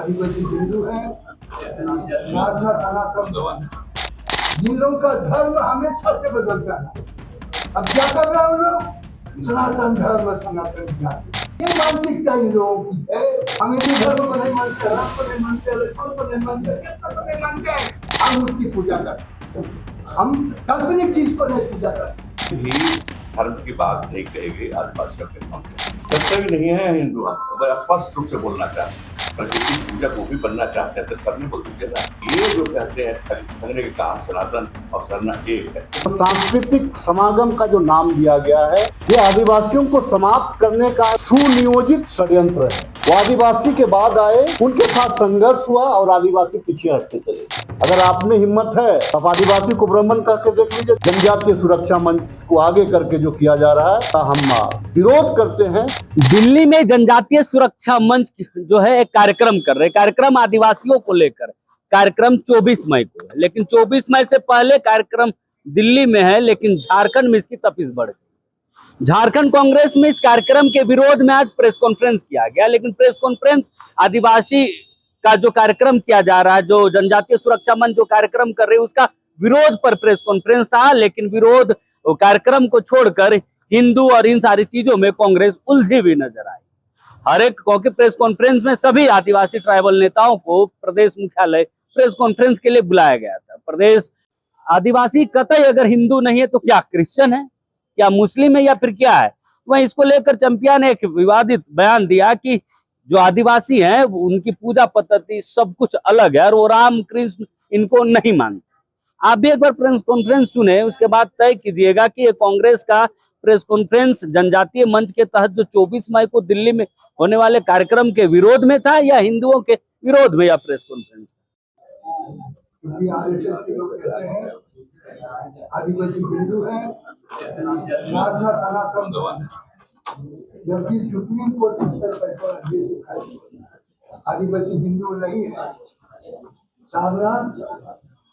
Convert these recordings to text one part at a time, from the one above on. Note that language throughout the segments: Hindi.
आदिवासी हिंदू है, साधना सनातन। जिन लोगों का धर्म हमेशा से बदलता है, अब क्या कर रहा है उन लोग? सनातन धर्म, सनातन जाति। ये मानसिकता इन लोगों की है। हम हिंदू धर्म को नहीं मानते, राम को नहीं मानते, लक्ष्मण को नहीं मानते, कृष्ण को नहीं मानते। हम उसकी पूजा करते हैं। हम काल्पनिक चीज को नहीं पूजा करते। भी धर्म की बात नहीं कहेगी आदिवासियों के सामने। जब भी नहीं है हिंदू, हम स्पष्ट रूप से बोलना चाहते हैं। और किसी पूजा को भी बनना चाहते हैं तो सब नहीं बोल दीजिए ना। ये जो कहते हैं संगने के काम सनातन और सरना एक है। सांस्कृतिक समागम का जो नाम दिया गया है, ये आदिवासियों को समाप्त करने का सुनियोजित षड्यंत्र है। वो आदिवासी के बाद आए, उनके साथ संघर्ष हुआ और आदिवासी पीछे हटते चले। अगर आप में हिम्मत है तो आप आदिवासी को भ्रमण करके देख लीजिए। जनजातीय सुरक्षा मंच को आगे करके जो किया जा रहा है, हम विरोध करते हैं। दिल्ली में जनजातीय सुरक्षा मंच जो है एक कार्यक्रम कर रहे, कार्यक्रम आदिवासियों को लेकर। कार्यक्रम 24 मई को है, लेकिन 24 मई से पहले कार्यक्रम दिल्ली में है, लेकिन झारखंड में इसकी तपिश बढ़ गई। झारखंड कांग्रेस में इस कार्यक्रम के विरोध में आज प्रेस कॉन्फ्रेंस किया गया, लेकिन प्रेस कॉन्फ्रेंस आदिवासी का जो कार्यक्रम किया जा रहा है, जो जनजातीय सुरक्षा मंच जो कार्यक्रम कर रही है, उसका विरोध पर प्रेस कॉन्फ्रेंस था। लेकिन विरोध कार्यक्रम को छोड़कर हिंदू और इन सारी चीजों में कांग्रेस उलझी हुई नजर आई। हर एक क्योंकि प्रेस कॉन्फ्रेंस में सभी आदिवासी ट्राइबल नेताओं को प्रदेश मुख्यालय प्रेस कॉन्फ्रेंस के लिए बुलाया गया था। प्रदेश आदिवासी कतई अगर हिंदू नहीं है तो क्या क्रिश्चियन है, क्या मुस्लिम है, या फिर क्या है? वहीं इसको लेकर चंपिया ने एक विवादित बयान दिया कि जो आदिवासी हैं उनकी पूजा पद्धति सब कुछ अलग है और वो राम कृष्ण इनको नहीं मानते। आप भी एक बार प्रेस कॉन्फ्रेंस सुने, उसके बाद तय कीजिएगा कि ये कांग्रेस का प्रेस कॉन्फ्रेंस जनजातीय मंच के तहत जो 24 मई को दिल्ली में होने वाले कार्यक्रम के विरोध में था या हिंदुओं के विरोध में यह प्रेस कॉन्फ्रेंस था। आरएसएस के लोग कहते हैं आदिवासी हिंदू है, साधना सनातन। जबकि सुप्रीम कोर्ट उत्तर फैसला दे चुका है आदिवासी हिंदू नहीं है, साधना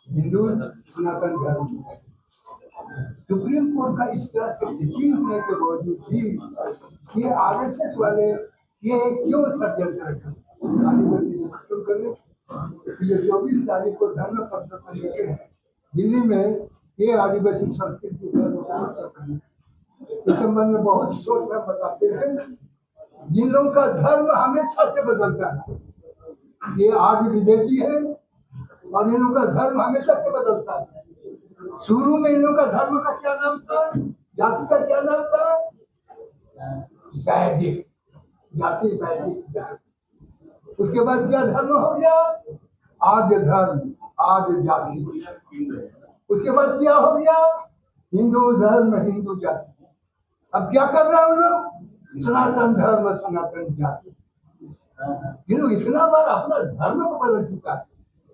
हिंदू सनातन धर्म है। सुप्रीम कोर्ट का इस तरह से यकीन होने के बावजूद भी ये आरएसएस वाले ये क्यों षड्यंत्र आदिवासी को खत्म करने? ये 24 तारीख को धर्म परिवर्तन लेके दिल्ली में ये आदिवासी संस्कृति इस संबंध में बहुत सोच में बताते हैं। जिन लोगों का धर्म हमेशा से बदलता है, ये आज विदेशी है और इन लोगों का धर्म हमेशा से बदलता है। शुरू में इन लोगों का धर्म का क्या नाम था, जाति का क्या नाम था? वैदिक जाति, वैदिक। उसके बाद क्या धर्म हो गया? आर्य धर्म, आर्य जाति। उसके बाद क्या हो गया? हिंदू धर्म, हिंदू जाति। अब क्या कर रहा है उन लोग? सनातन धर्म, सनातन जाति। इतना बार अपना धर्म को बदल चुका है,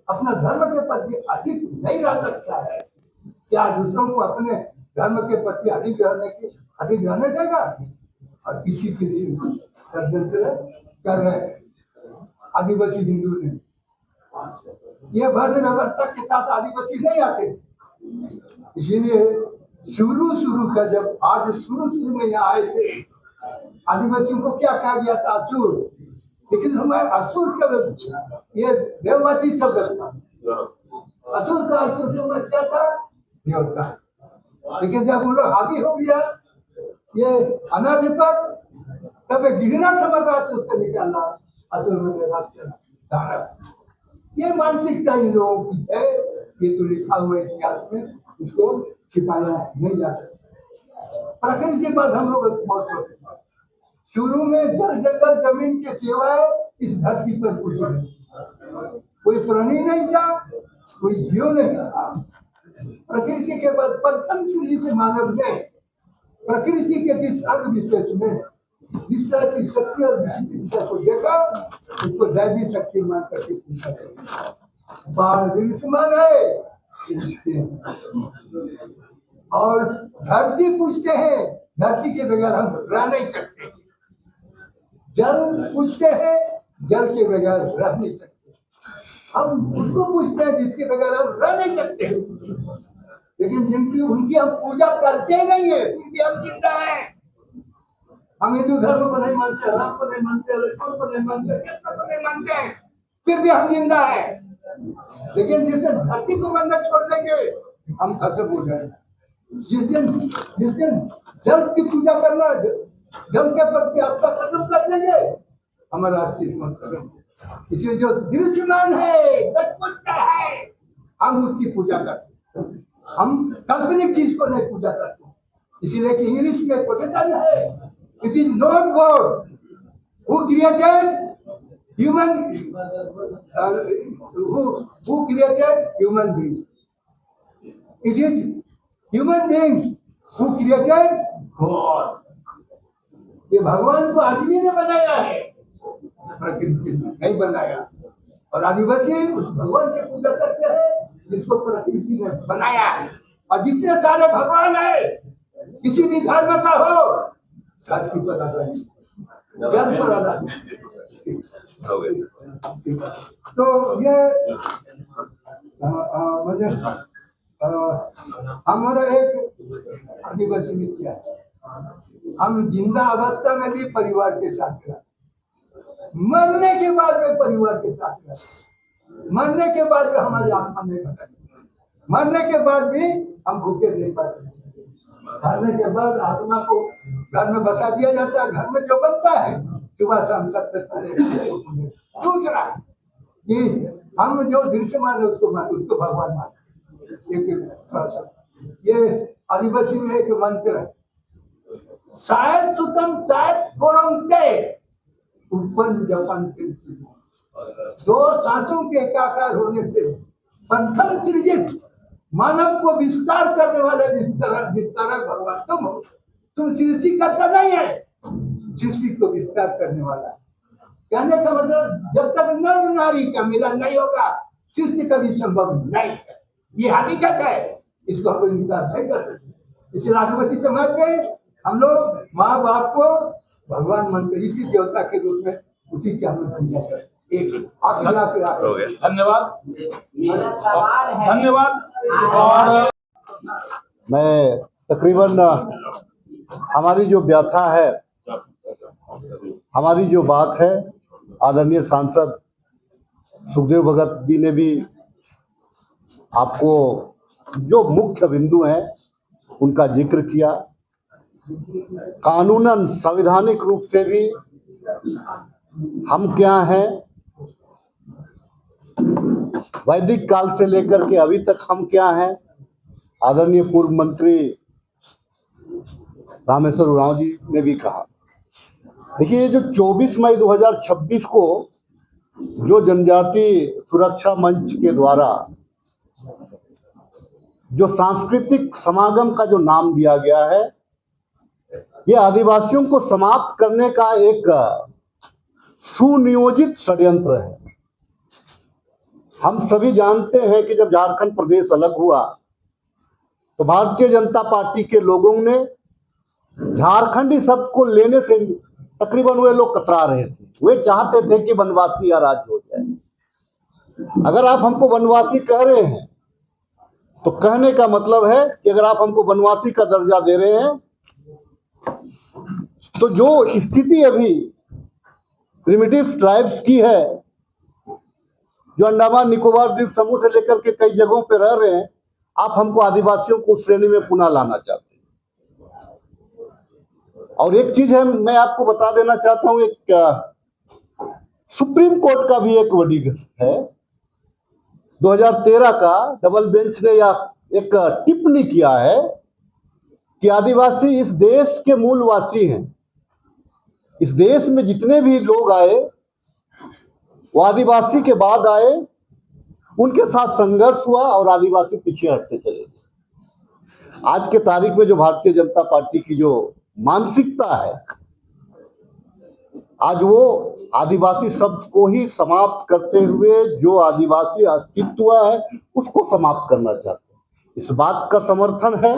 अपना धर्म के प्रति अधिक नहीं रह सकता है। क्या दूसरों को अपने धर्म के प्रति अधिक रहने देगा? और इसी के लिए षड्यंत्र कर रहे हैं आदिवासी हिंदू ने। ये वर्ण व्यवस्था के साथ आदिवासी नहीं आते, इसीलिए शुरू का जब आज शुरू में यहाँ आए थे, आदिवासियों को क्या कहा गया था? असुर। लेकिन हमारे असुर का ये देववादी शब्द था। असुर का अर्थ क्या था? देवता। लेकिन जब वो लोग हावी हो गया ये अनादि पर, तब गिरना समझा तो उसको निकाला असुर में ये मानसिकता इन लोगों की है। ये तो लिखा हुआ इतिहास में, इसको छिपाया नहीं जा सकता। प्रकृति के बाद हम लोग बहुत सोचते हैं। शुरू में जल जंगल जमीन के सिवाय इस धरती पर कुछ नहीं, कोई प्राणी नहीं था, कोई जीव नहीं था। प्रकृति के बाद प्रथम श्री के मानव ने प्रकृति के किस अंग विशेष में जिस तरह की शक्ति और विशिष्टता को देखा, उसको दैवी शक्ति मान करके पूछा है। और धरती पूछते हैं, धरती के बगैर हम रह नहीं सकते। जल पूछते हैं, जल के बगैर रह नहीं सकते। हम उसको पूछते हैं जिसके बगैर हम रह नहीं सकते। लेकिन जिनकी उनकी हम पूजा करते नहीं है, फिर हम जिंदा हैं। हम हिंदू धर्म को नहीं मानते, राम को नहीं मानते, लक्ष्मण को नहीं मानते, कृष्ण को नहीं मानते। फिर भी हम जिंदा है। लेकिन जिस दिन धरती को बंधक छोड़ देंगे हम खत्म हो जाएंगे। जिस दिन जल की पूजा करना, जल के प्रति आस्था खत्म कर देंगे, हमारा अस्तित्व खत्म। इसलिए जो दृश्यमान है, सचमुच का है, हम उसकी पूजा करते हैं। हम काल्पनिक चीज को नहीं पूजा करते। इसीलिए कि इंग्लिश में कोटेशन है, it is not God who created human, who created human beings. It is human beings who created God. ये भगवान को आदमी ने बनाया है, प्रकृति ने नहीं बनाया। और आदिवासी उस भगवान की पूजा करते हैं जिसको प्रकृति ने बनाया है। और जितने सारे भगवान है, किसी भी धर्म का हो, शांति पर आधारित, ज्ञान पर आधारित। तो ये मुझे हमारा एक आदिवासी मित्र है, हम जिंदा अवस्था में भी परिवार के साथ रहे, मरने के बाद में परिवार के साथ रहे। मरने के बाद भी हमारी आत्मा नहीं भटकती, मरने के बाद भी हम भूखे नहीं पड़ते। मरने के बाद आत्मा को घर में बसा दिया जाता है। घर में जो बनता है सुबह शाम सबसे पहले दूसरा कि हम जो दृश्यमान है उसको भगवान मानते। थोड़ा सा ये आदिवासी में एक मंत्र है, शायद सुतम शायद कोरंते उपन जपन के दो सांसों के एकाकार होने से प्रथम सृजित मानव को विस्तार करने वाले विस्तारक भगवान तुम हो। तुम सृष्टि करता नहीं है, सृष्टि को विस्तार करने वाला। कहने का मतलब जब तक नर नारी का मिलन नहीं होगा सृष्टि कभी संभव नहीं है। ये हकीकत है, इसको हम लोग इनकार नहीं कर सकते। इसलिए आदिवासी समाज में हम लोग माँ बाप को भगवान मानते, इसी देवता के रूप में उसी के हम लोग पूजा करते। एक धन्यवाद धन्यवाद। और मैं तकरीबन हमारी जो व्यथा है, हमारी जो बात है, आदरणीय सांसद सुखदेव भगत जी ने भी आपको जो मुख्य बिंदु हैं उनका जिक्र किया। कानूनन संवैधानिक रूप से भी हम क्या हैं, वैदिक काल से लेकर के अभी तक हम क्या हैं। आदरणीय पूर्व मंत्री रामेश्वर उरांव जी ने भी कहा। देखिए, ये जो 24 मई 2026 को जो जनजाति सुरक्षा मंच के द्वारा जो सांस्कृतिक समागम का जो नाम दिया गया है, ये आदिवासियों को समाप्त करने का एक सुनियोजित षड्यंत्र है। हम सभी जानते हैं कि जब झारखंड प्रदेश अलग हुआ तो भारतीय जनता पार्टी के लोगों ने झारखंडी शब्द को लेने से तकरीबन वे लोग कतरा रहे थे। वे चाहते थे कि वनवासी या राज्य हो जाए। अगर आप हमको वनवासी कह रहे हैं तो कहने का मतलब है कि अगर आप हमको वनवासी का दर्जा दे रहे हैं तो जो स्थिति अभी प्रिमिटिव ट्राइब्स की है, जो अंडमान निकोबार द्वीप समूह से लेकर के कई जगहों पे रह रहे हैं, आप हमको आदिवासियों को उस श्रेणी में पुनः लाना चाहते हैं। और एक चीज है, मैं आपको बता देना चाहता हूं, एक सुप्रीम कोर्ट का भी एक वर्डिक्ट है 2013 का। डबल बेंच ने या एक टिप्पणी किया है कि आदिवासी इस देश के मूलवासी हैं। इस देश में जितने भी लोग आए वो आदिवासी के बाद आए, उनके साथ संघर्ष हुआ और आदिवासी पीछे हटते चले गए। आज के तारीख में जो भारतीय जनता पार्टी की जो मानसिकता है, आज वो आदिवासी शब्द को ही समाप्त करते हुए जो आदिवासी अस्तित्व है उसको समाप्त करना चाहते हैं। इस बात का समर्थन है।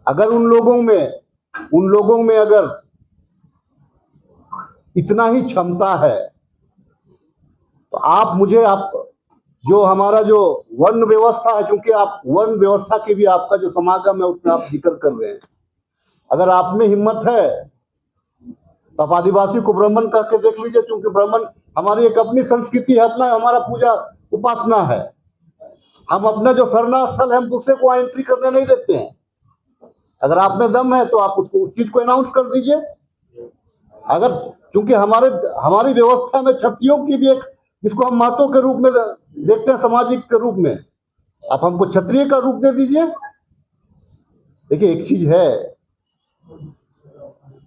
अगर उन लोगों में अगर इतना ही क्षमता है तो आप जो हमारा जो वर्ण व्यवस्था है, क्योंकि आप वर्ण व्यवस्था की भी आपका जो समागम है उसमें आप जिक्र कर रहे हैं, अगर आप में हिम्मत है तो आप आदिवासी को ब्राह्मण करके देख लीजिए, क्योंकि ब्राह्मण हमारी एक अपनी संस्कृति है, अपना हमारा पूजा उपासना है। हम अपना जो सरना स्थल है हम दूसरे को एंट्री करने नहीं देते हैं। अगर आप में दम है तो आप उसको उस चीज को अनाउंस कर दीजिए। अगर क्योंकि हमारी व्यवस्था में क्षत्रियों की भी एक, जिसको हम महत्व के रूप में देखते हैं, सामाजिक के रूप में, आप हमको क्षत्रिय का रूप दे दीजिए। देखिए एक चीज है,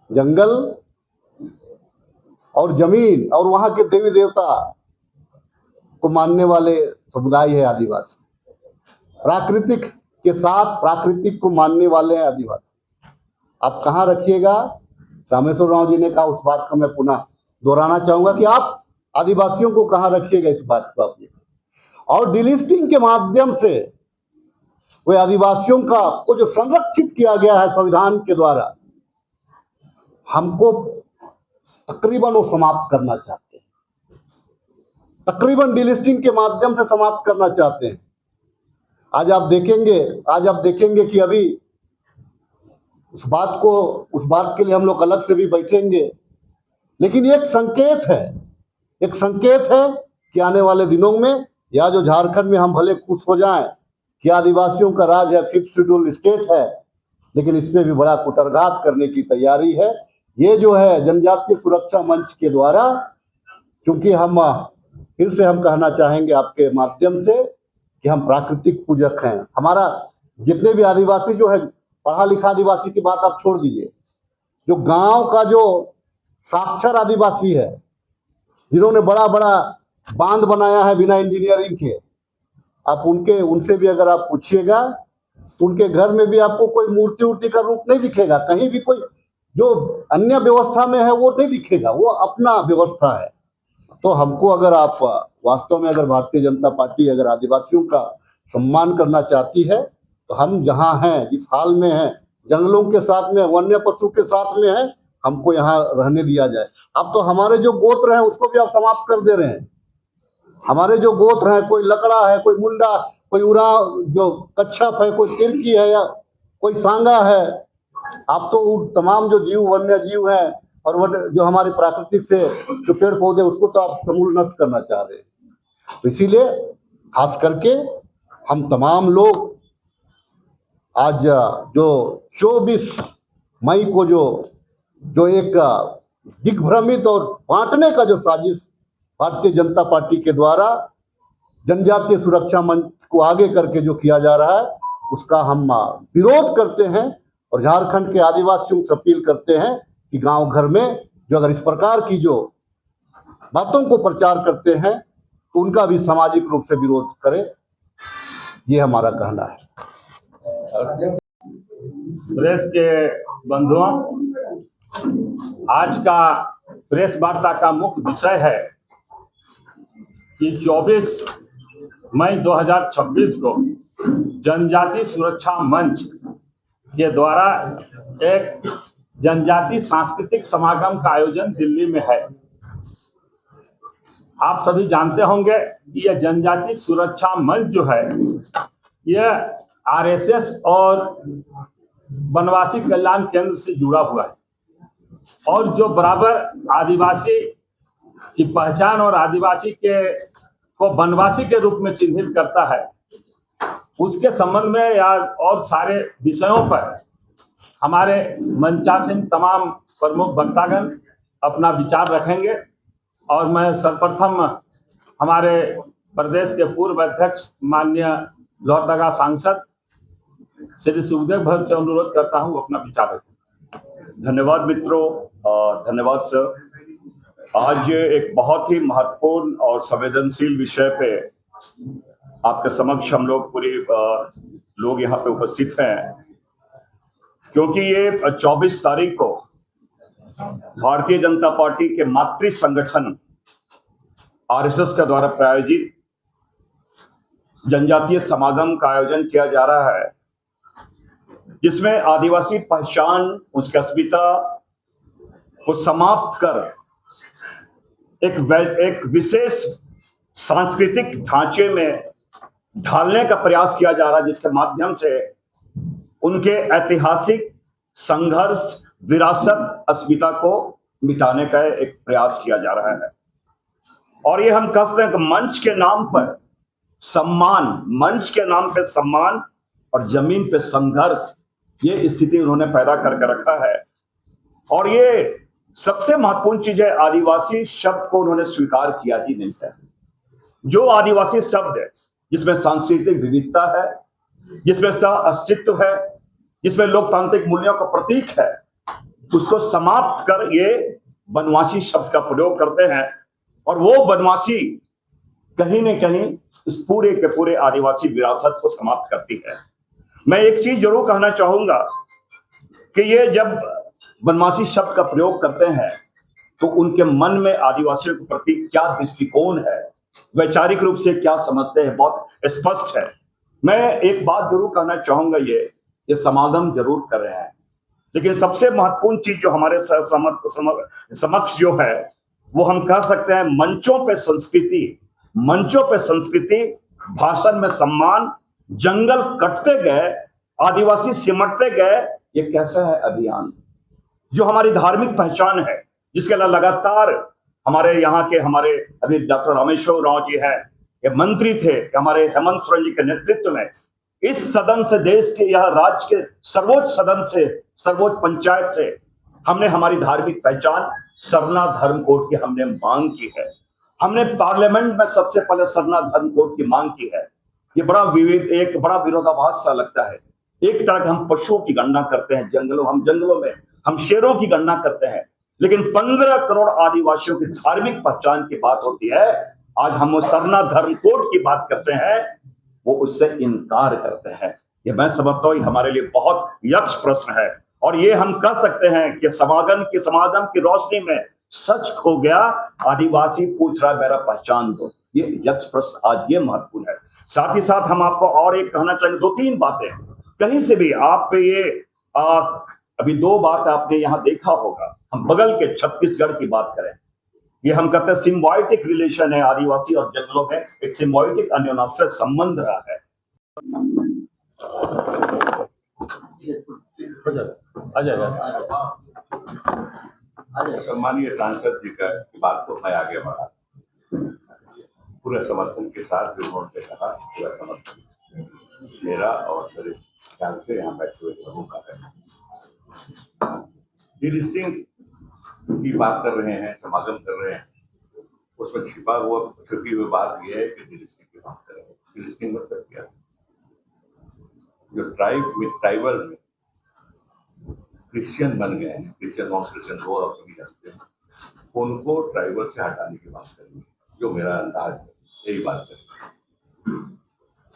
जंगल और जमीन और वहां के देवी देवता को मानने वाले समुदाय है आदिवासी। प्राकृतिक के साथ प्राकृतिक को मानने वाले हैं आदिवासी। आप कहाँ रखिएगा, रामेश्वर राव जी ने कहा, उस बात का मैं पुनः दोहराना चाहूंगा कि आप आदिवासियों को कहाँ रखिएगा, इस बात को आप। और डिलिस्टिंग के माध्यम से वे आदिवासियों को जो संरक्षित किया गया है संविधान के द्वारा, हमको तकरीबन वो समाप्त करना चाहते हैं। तकरीबन डिलिस्टिंग के माध्यम से समाप्त करना चाहते हैं। आज आप देखेंगे कि अभी उस बात के लिए हम लोग अलग से भी बैठेंगे, लेकिन एक संकेत है कि आने वाले दिनों में, या जो झारखंड में हम भले खुश हो जाएं कि आदिवासियों का राज है, 5th शेड्यूल स्टेट है, लेकिन इसमें भी बड़ा कुटरघात करने की तैयारी है। ये जो है जनजातीय सुरक्षा मंच के द्वारा, क्योंकि हम फिर से हम कहना चाहेंगे आपके माध्यम से कि हम प्राकृतिक पूजक हैं। हमारा जितने भी आदिवासी जो है, पढ़ा लिखा आदिवासी की बात आप छोड़ दीजिए, जो गांव का जो साक्षर आदिवासी है, जिन्होंने बड़ा बड़ा बांध बनाया है बिना इंजीनियरिंग के, आप उनसे भी अगर आप पूछिएगा तो उनके घर में भी आपको कोई मूर्ति का रूप नहीं दिखेगा। कहीं भी कोई जो अन्य व्यवस्था में है वो नहीं दिखेगा, वो अपना व्यवस्था है। तो हमको अगर आप वास्तव में, अगर भारतीय जनता पार्टी अगर आदिवासियों का सम्मान करना चाहती है, तो हम जहाँ हैं, जिस हाल में हैं, जंगलों के साथ में, वन्य पशु के साथ में है, हमको यहाँ रहने दिया जाए। अब तो हमारे जो गोत्र हैं उसको भी आप समाप्त कर दे रहे हैं। हमारे जो गोत्र हैं, कोई लकड़ा है, कोई मुंडा, कोई उरा, जो कच्छप है, कोई तिरकी है, या कोई सांगा है, आप तो तमाम जो वन्य जीव हैं और जो हमारे प्राकृतिक से जो पेड़ पौधे, उसको तो आप समूल नष्ट करना चाह रहे हैं। तो इसीलिए खास करके हम तमाम लोग आज जो 24 मई को जो एक दिग्भ्रमित और बांटने का जो साजिश भारतीय जनता पार्टी के द्वारा जनजातीय सुरक्षा मंच को आगे करके जो किया जा रहा है, उसका हम विरोध करते हैं। और झारखंड के आदिवासियों से अपील करते हैं कि गांव घर में जो अगर इस प्रकार की जो बातों को प्रचार करते हैं तो उनका भी सामाजिक रूप से विरोध करें, ये हमारा कहना है। प्रेस के बंधुओं, आज का प्रेस वार्ता का मुख्य विषय है कि 24 मई 2026 को जनजाति सुरक्षा मंच के द्वारा एक जनजाति सांस्कृतिक समागम का आयोजन दिल्ली में है। आप सभी जानते होंगे कि यह जनजाति सुरक्षा मंच जो है, यह आरएसएस और वनवासी कल्याण केंद्र से जुड़ा हुआ है और जो बराबर आदिवासी की पहचान और आदिवासी को वनवासी के रूप में चिन्हित करता है, उसके संबंध में या और सारे विषयों पर हमारे मंचासीन तमाम प्रमुख वक्तागण अपना विचार रखेंगे। और मैं सर्वप्रथम हमारे प्रदेश के पूर्व अध्यक्ष माननीय लोहरदगा सांसद श्री सुखदेव भट्ट से अनुरोध करता हूं अपना विचार रखें। धन्यवाद मित्रों, धन्यवाद सर। आज एक बहुत ही महत्वपूर्ण और संवेदनशील विषय पे आपके समक्ष हम लोग पूरे लोग यहाँ पे उपस्थित हैं, क्योंकि ये 24 तारीख को भारतीय जनता पार्टी के मातृ संगठन आरएसएस के द्वारा प्रायोजित जनजातीय समागम का आयोजन किया जा रहा है, जिसमें आदिवासी पहचान, उसकी अस्मिता को समाप्त कर एक विशेष सांस्कृतिक ढांचे में ढालने का प्रयास किया जा रहा है, जिसके माध्यम से उनके ऐतिहासिक संघर्ष, विरासत, अस्मिता को मिटाने का एक प्रयास किया जा रहा है। और ये हम कह सकते हैं कि मंच के नाम पर सम्मान, मंच के नाम पे सम्मान और जमीन पे संघर्ष, ये स्थिति उन्होंने पैदा करके रखा है। और ये सबसे महत्वपूर्ण चीज है, आदिवासी शब्द को उन्होंने स्वीकार किया ही नहीं है। जो आदिवासी शब्द है जिसमें सांस्कृतिक विविधता है, जिसमें सह अस्तित्व है, जिसमें लोकतांत्रिक मूल्यों का प्रतीक है, उसको समाप्त कर ये बनवासी शब्द का प्रयोग करते हैं। और वो बनवासी कहीं न कहीं इस पूरे के पूरे आदिवासी विरासत को समाप्त करती है। मैं एक चीज जरूर कहना चाहूंगा कि ये जब बनवासी शब्द का प्रयोग करते हैं तो उनके मन में आदिवासियों के प्रति क्या दृष्टिकोण है, वैचारिक रूप से क्या समझते हैं, बहुत स्पष्ट है। मैं एक बात जरूर कहना चाहूंगा, ये समागम जरूर कर रहे हैं, लेकिन सबसे महत्वपूर्ण चीज जो हमारे समक्ष जो है वो हम कह सकते हैं मंचों पे संस्कृति, मंचों पे संस्कृति, भाषण में सम्मान, जंगल कटते गए, आदिवासी सिमटते गए, ये कैसा है अभियान जो हमारी धार्मिक पहचान है, जिसके लिए लगातार हमारे यहाँ के हमारे अभी डॉक्टर रामेश्वर राव जी है, ये मंत्री थे, हमारे हेमंत सोरेन जी के नेतृत्व में इस सदन से, देश के यह राज्य के सर्वोच्च सदन से, सर्वोच्च पंचायत से हमने हमारी धार्मिक पहचान सरना धर्म कोड की हमने मांग की है। हमने पार्लियामेंट में सबसे पहले सरना धर्म कोड की मांग की है। ये बड़ा एक बड़ा विरोधाभास सा लगता है। एक तरह के हम पशुओं की गणना करते हैं, जंगलों में हम शेरों की गणना करते हैं, लेकिन 15 करोड़ आदिवासियों की धार्मिक पहचान की बात होती है। आज हम वो सरना धर्म कोड की बात करते हैं, वो उससे इनकार करते हैं। ये मैं समझता हूँ हमारे लिए बहुत यक्ष प्रश्न है। और ये हम कह सकते हैं कि समागम की रोशनी में सच खो गया, आदिवासी पूछ रहा है मेरा पहचान दो। ये यक्ष प्रश्न आज ये महत्वपूर्ण है। साथ ही साथ हम आपको और एक कहना चाहेंगे, 2-3 बातें कहीं से भी आप ये अभी 2 बात आपने यहाँ देखा होगा। हम बगल के छत्तीसगढ़ की बात करें, ये हम कहते हैं सिम्बायोटिक रिलेशन है, आदिवासी और जंगलों में एक सिम्बायोटिक अन्योन्याश्रय संबंध रहा है। सम्मानीय सांसद जी की बात को मैं आगे बढ़ा, पूरे समर्थन के साथ भी उन्होंने कहा, पूरा समर्थन मेरा और मेरे ख्याल से यहाँ बैठे हुए सबों का है। डिलिस्टिंग की बात कर रहे हैं, समागम कर रहे हैं, उसमें छुपी हुई बात यह है कि डिलिस्टिंग की बात कर रहे हैं। डिलिस्टिंग मतलब क्या, जो ट्राइबल में क्रिश्चियन बन गए हैं, क्रिश्चियन नॉन क्रिश्चियन दो आप सभी जानते हैं, उनको ट्राइबल से हटाने की बात करेंगे, जो मेरा अंदाज है, यही बात करेंगे।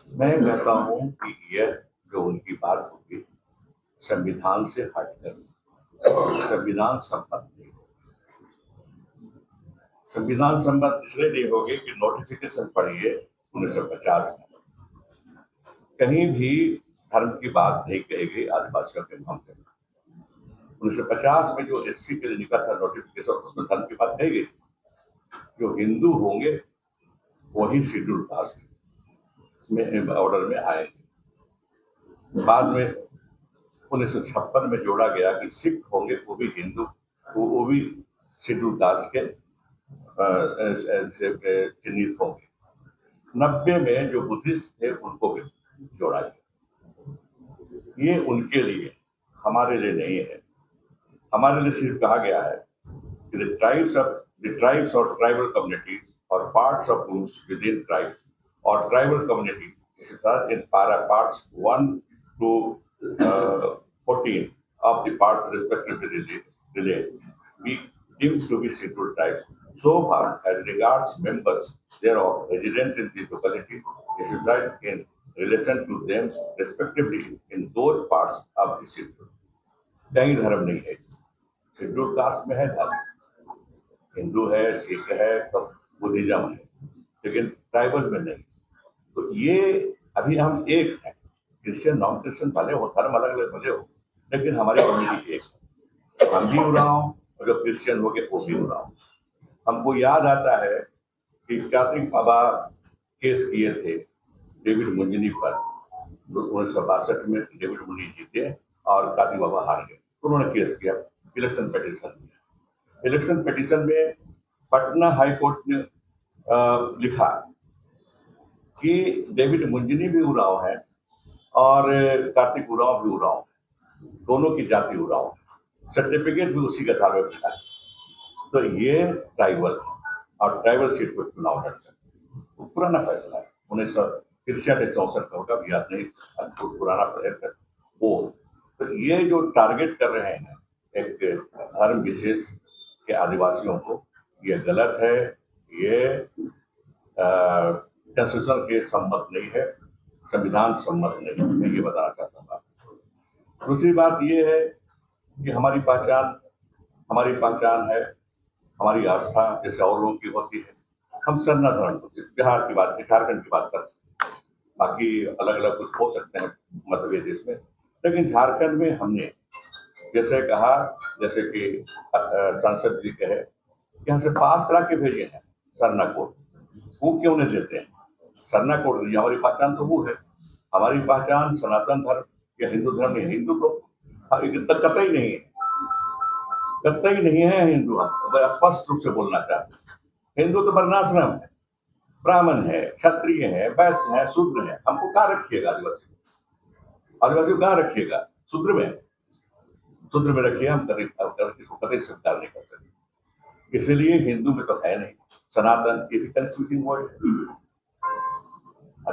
मैं कहता हूं कि यह जो उनकी बात होगी संविधान से हटकर, संविधान सम्मत नहीं होगी। संविधान सम्मत इसलिए नहीं होगी कि नोटिफिकेशन पढ़िए 1950 में कहीं भी धर्म की बात नहीं कहेगी आदिवासियों के नाम पे। 1950 में जो एससी के लिए निकला था नोटिफिकेशन, उसमें धर्म की बात कही गई, जो हिंदू होंगे वही शेड्यूल कास्ट में ऑर्डर में आएंगे। बाद में 1956 में जोड़ा गया कि सिख होंगे वो भी हिंदू, वो भी शेड्यूल कास्ट के चिन्हित होंगे। 90 में जो बुद्धिस्ट थे उनको भी जोड़ा गया। ये उनके लिए, हमारे लिए नहीं है। हमारे लिए सिर्फ कहा गया है कि the tribes or tribal communities or parts of groups within tribes or tribal community in parts 1 to 14 of the parts respectively be deemed to be scheduled tribes so far as regards members thereof resident in the locality is in relation to them respectively in those parts of the schedule। कहीं धर्म नहीं है, शेड्यूल कास्ट में है धर्म, हिंदू है, सिख है, तो बुद्धिज्म है, लेकिन ट्राइबल में नहीं। तो ये अभी हम एक हैं, क्रिश्चियन नॉन क्रिश्चियन भले हो, धर्म अलग अलग भले हो, लेकिन हमारी कम्युनिटी एक है। हम भी उड़ाओ और जो क्रिश्चियन हो गए वो भी उड़ाओ। हमको याद आता है कि कार्तिक बाबा केस किए थे डेविड मुंजनी पर, 1962 में डेविड मुंजनी जीते और कार्तिक बाबा हार गए। उन्होंने केस किया, इलेक्शन पिटीशन में पटना हाई कोर्ट ने लिखा कि डेविड मुंजनी भी उरांव है और कार्तिक उरांव भी उरांव है, दोनों की जाति उरांव है, सर्टिफिकेट भी उसी कतार में मिला है। तो ये ट्राइबल और ट्राइबल सीट पर चुनाव लड़ सकते, वो पुराना फैसला है 1963-64 का होगा, याद नहीं, पुराना प्रयत्न वो। तो ये जो टारगेट कर रहे हैं एक धर्म विशेष के आदिवासियों को, ये गलत है, ये कंस्टिट्यूशन के सम्मत नहीं है, संविधान सम्मत नहीं है, मैं ये बताना चाहता था। दूसरी बात ये है कि हमारी पहचान है, हमारी आस्था जैसे और लोगों की होती है। हम सरना धर्म होते हैं, बिहार की बात, झारखंड की बात करते हैं, बाकी अलग अलग कुछ हो सकते हैं मतभेद इसमें, लेकिन झारखंड में हमने जैसे कहा, जैसे कि सांसद जी कहे कि हमसे पास करा के भेजे हैं सरना कोड, वो क्यों नहीं देते हैं? सरना कोड दीजिए, हमारी पहचान तो वो है, हमारी पहचान सनातन धर्म या हिंदू धर्म नहीं। हिंदू तो कतई नहीं है, कतई नहीं है हिंदू। हम स्पष्ट रूप से बोलना चाहते हैं, हिंदू तो वर्णाश्रम है, ब्राह्मण है, क्षत्रिय है, वैश्य है, शूद्र है। हमको कहाँ रखिएगा? आदिवासी को कहाँ रखिएगा? शूद्र में रखिए, हम इसको कतई स्वीकार नहीं कर सकते। इसलिए हिंदू में तो है नहीं, सनातन ये भी कंफ्यूजिंग वर्ड है।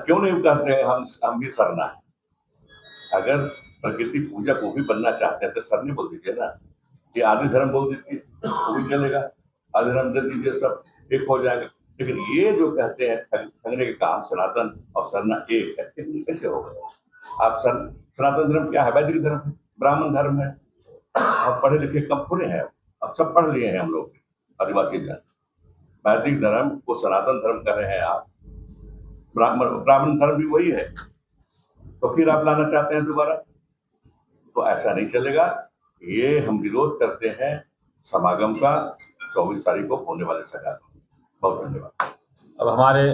क्यों नहीं कहते हैं हम भी सरना है? अगर प्रकृति पूजा को भी बनना चाहते हैं तो सरने बोल दीजिए ना, कि आदि धर्म बोल दीजिए, वो भी चलेगा, आदि धर्म दे दीजिए, सब एक हो जाएगा। लेकिन ये जो कहते हैं ठगने के काम, सनातन और सरना एक है, कैसे होगा? आप सनातन धर्म क्या है? वैदिक धर्म है, ब्राह्मण धर्म है, आप पढ़े लिखे कम थोड़े हैं, अब सब पढ़ लिए हैं हम लोग आदिवासी जन। वैदिक धर्म को सनातन धर्म कर रहे हैं आप, ब्राह्मण धर्म भी वही है, तो फिर आप लाना चाहते हैं दोबारा? तो ऐसा नहीं चलेगा। ये हम विरोध करते हैं समागम का 24 तारीख को होने वाले सभा। बहुत धन्यवाद। अब हमारे